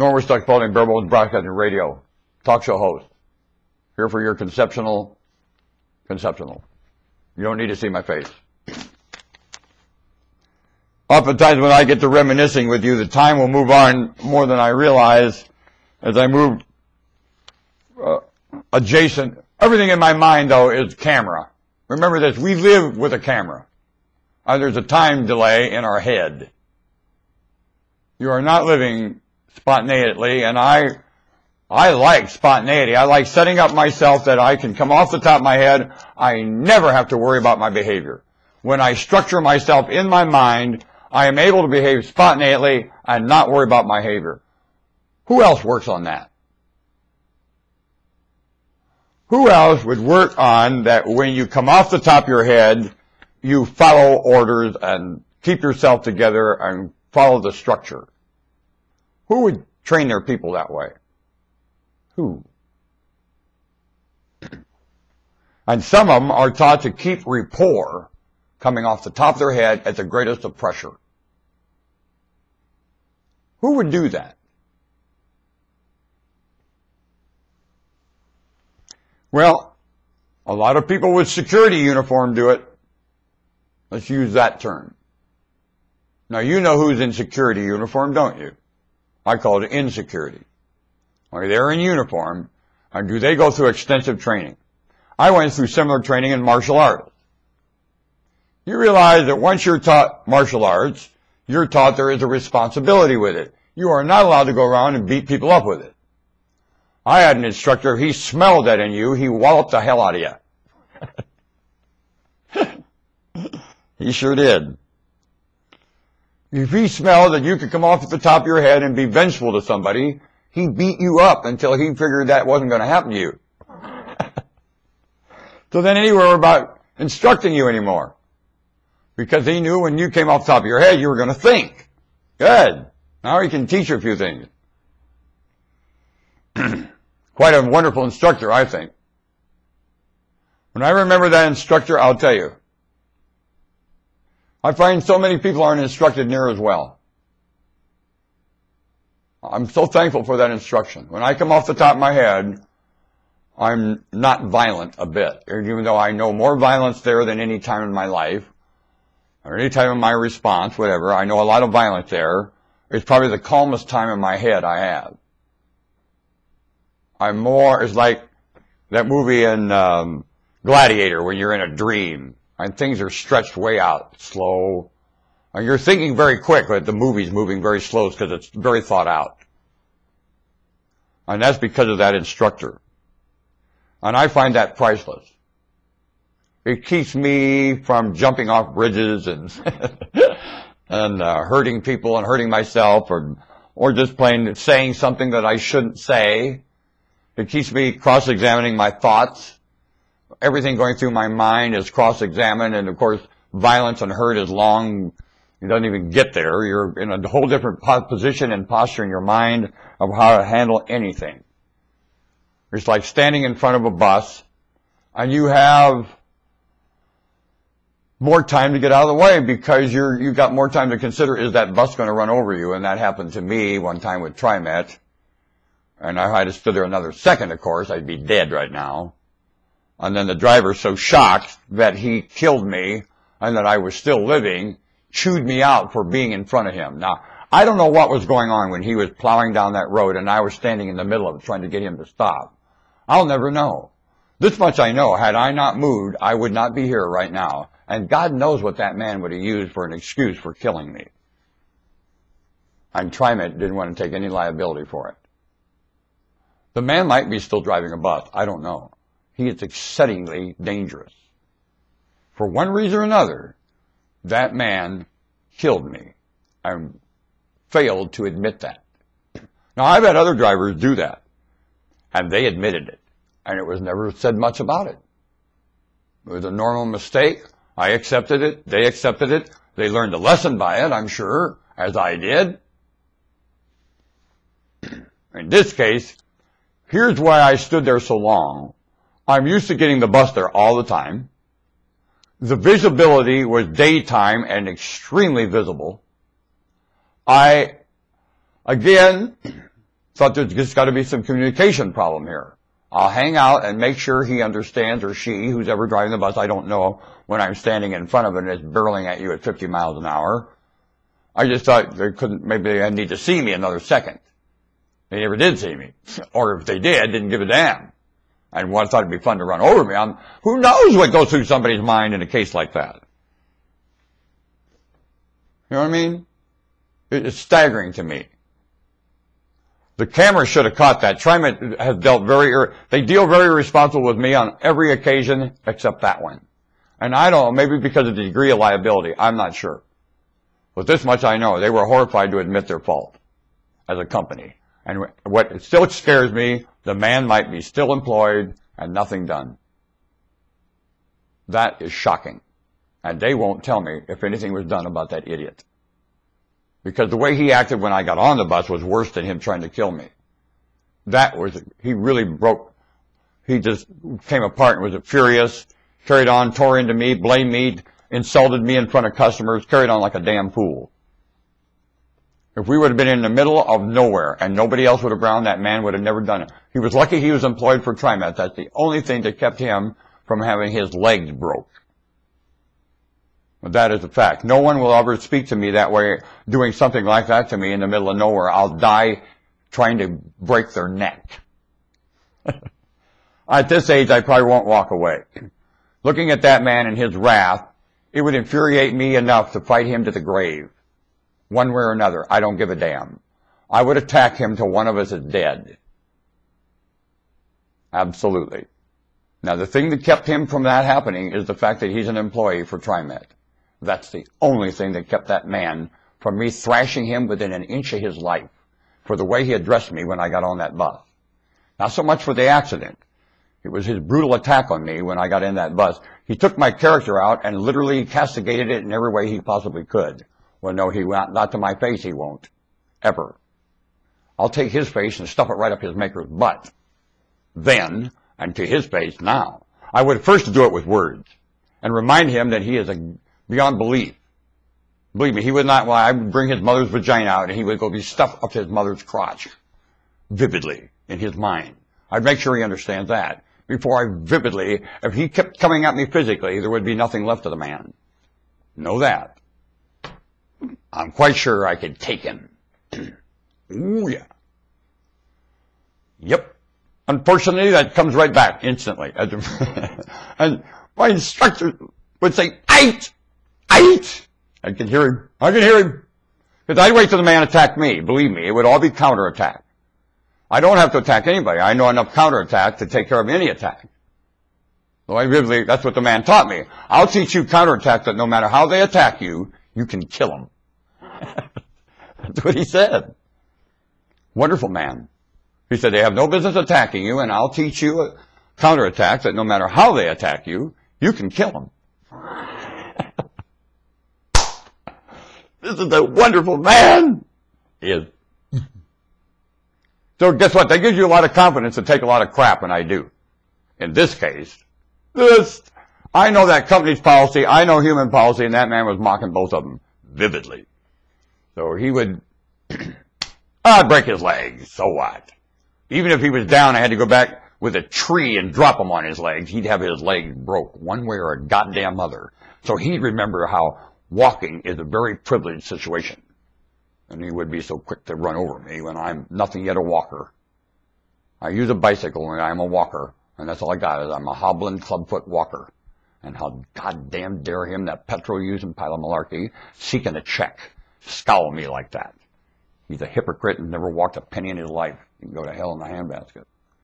Norman Stuck Spalding, Bare Bones Broadcasting Radio, talk show host. Here for your conceptual. You don't need to see my face. Oftentimes when I get to reminiscing with you, the time will move on more than I realize as I move adjacent. Everything in my mind, though, is camera. Remember this, we live with a camera. There's a time delay in our head. You are not living spontaneously, and I like spontaneity. I like setting up myself that I can come off the top of my head. I never have to worry about my behavior. When I structure myself in my mind, I am able to behave spontaneously and not worry about my behavior. Who else works on that? Who else would work on that when you come off the top of your head, you follow orders and keep yourself together and follow the structure? Who would train their people that way? Who? And some of them are taught to keep rapport coming off the top of their head at the greatest of pressure. Who would do that? Well, a lot of people with security uniform do it. Let's use that term. Now, you know who's in security uniform, don't you? I call it insecurity. Okay, they're in uniform, and do they go through extensive training? I went through similar training in martial arts. You realize that once you're taught martial arts, you're taught there is a responsibility with it. You are not allowed to go around and beat people up with it. I had an instructor, he smelled that in you, he walloped the hell out of you. He sure did. If he smelled that you could come off at the top of your head and be vengeful to somebody, he beat you up until he figured that wasn't going to happen to you. So then he worried about instructing you anymore. Because he knew when you came off the top of your head, you were going to think. Good. Now he can teach you a few things. Quite a wonderful instructor, I think. When I remember that instructor, I'll tell you. I find so many people aren't instructed near as well. I'm so thankful for that instruction. When I come off the top of my head, I'm not violent a bit. Even though I know more violence there than any time in my life, or any time in my response, whatever, I know a lot of violence there. It's probably the calmest time in my head I have. It's like that movie in Gladiator when you're in a dream and things are stretched way out, slow. And you're thinking very quick, but the movie's moving very slow because it's very thought out. And that's because of that instructor. And I find that priceless. It keeps me from jumping off bridges and hurting people and hurting myself, or just plain saying something that I shouldn't say. It keeps me cross-examining my thoughts. Everything going through my mind is cross-examined, and of course, violence and hurt is long. It doesn't even get there. You're in a whole different position and posture in your mind of how to handle anything. It's like standing in front of a bus, and you have more time to get out of the way because you've got more time to consider, is that bus going to run over you? And that happened to me one time with TriMet. And I had to stood there another second, of course, I'd be dead right now. And then the driver, so shocked that he killed me and that I was still living, chewed me out for being in front of him. Now, I don't know what was going on when he was plowing down that road and I was standing in the middle of it trying to get him to stop. I'll never know. This much I know, had I not moved, I would not be here right now. And God knows what that man would have used for an excuse for killing me. And TriMet didn't want to take any liability for it. The man might be still driving a bus. I don't know. He is exceedingly dangerous. For one reason or another, that man killed me. I failed to admit that. Now, I've had other drivers do that, and they admitted it, and it was never said much about it. It was a normal mistake. I accepted it. They accepted it. They learned a lesson by it, I'm sure, as I did. In this case, here's why I stood there so long. I'm used to getting the bus there all the time. The visibility was daytime and extremely visible. Again, thought there's just got to be some communication problem here. I'll hang out and make sure he understands, or she, who's ever driving the bus, I don't know, when I'm standing in front of it and it's barreling at you at 50 miles an hour. I just thought maybe they need to see me another second. They never did see me. Or if they didn't give a damn. And thought it'd be fun to run over me. Who knows what goes through somebody's mind in a case like that? You know what I mean? It's staggering to me. The camera should have caught that. TriMet has dealt they deal very responsible with me on every occasion except that one. And I don't know, maybe because of the degree of liability. I'm not sure. But this much I know. They were horrified to admit their fault as a company. And what still scares me, the man might be still employed and nothing done. That is shocking. And they won't tell me if anything was done about that idiot. Because the way he acted when I got on the bus was worse than him trying to kill me. He really broke, he just came apart and was furious, carried on, tore into me, blamed me, insulted me in front of customers, carried on like a damn fool. If we would have been in the middle of nowhere and nobody else would have around, that man would have never done it. He was lucky he was employed for TriMet. That's the only thing that kept him from having his legs broke. But that is a fact. No one will ever speak to me that way, doing something like that to me in the middle of nowhere. I'll die trying to break their neck. At this age, I probably won't walk away. Looking at that man and his wrath, it would infuriate me enough to fight him to the grave. One way or another, I don't give a damn. I would attack him till one of us is dead. Absolutely. Now, the thing that kept him from that happening is the fact that he's an employee for TriMet. That's the only thing that kept that man from me thrashing him within an inch of his life for the way he addressed me when I got on that bus. Not so much for the accident. It was his brutal attack on me when I got in that bus. He took my character out and literally castigated it in every way he possibly could. Well, no, he won't. Not to my face, he won't. Ever. I'll take his face and stuff it right up his maker's butt. Then, and to his face now. I would first do it with words and remind him that he is beyond belief. Believe me, he would not, I would bring his mother's vagina out and he would go be stuffed up his mother's crotch. Vividly, in his mind. I'd make sure he understands that. Before if he kept coming at me physically, there would be nothing left of the man. Know that. I'm quite sure I could take him. Ooh, yeah. Yep. Unfortunately, that comes right back instantly. And my instructor would say, "Ait! Ait!" I can hear him. Because I'd wait till the man attacked me. Believe me, it would all be counterattack. I don't have to attack anybody. I know enough counterattack to take care of any attack. So that's what the man taught me. I'll teach you counterattack that no matter how they attack you, you can kill them. That's what he said. Wonderful man. He said, they have no business attacking you, and I'll teach you a counterattack that no matter how they attack you, you can kill them. This is a wonderful man. He is. So guess what? That gives you a lot of confidence to take a lot of crap, and I do. In this case, I know that company's policy, I know human policy, and that man was mocking both of them vividly. So he would, I'd break his legs, so what? Even if he was down, I had to go back with a tree and drop him on his legs. He'd have his legs broke one way or a goddamn other. So he'd remember how walking is a very privileged situation. And he would be so quick to run over me when I'm nothing yet a walker. I use a bicycle and I'm a walker. And that's all I got is I'm a hobbling clubfoot walker. And how goddamn dare him, that petrol-using pile of malarkey, seeking a check, scowl me like that. He's a hypocrite and never walked a penny in his life. He can go to hell in a handbasket.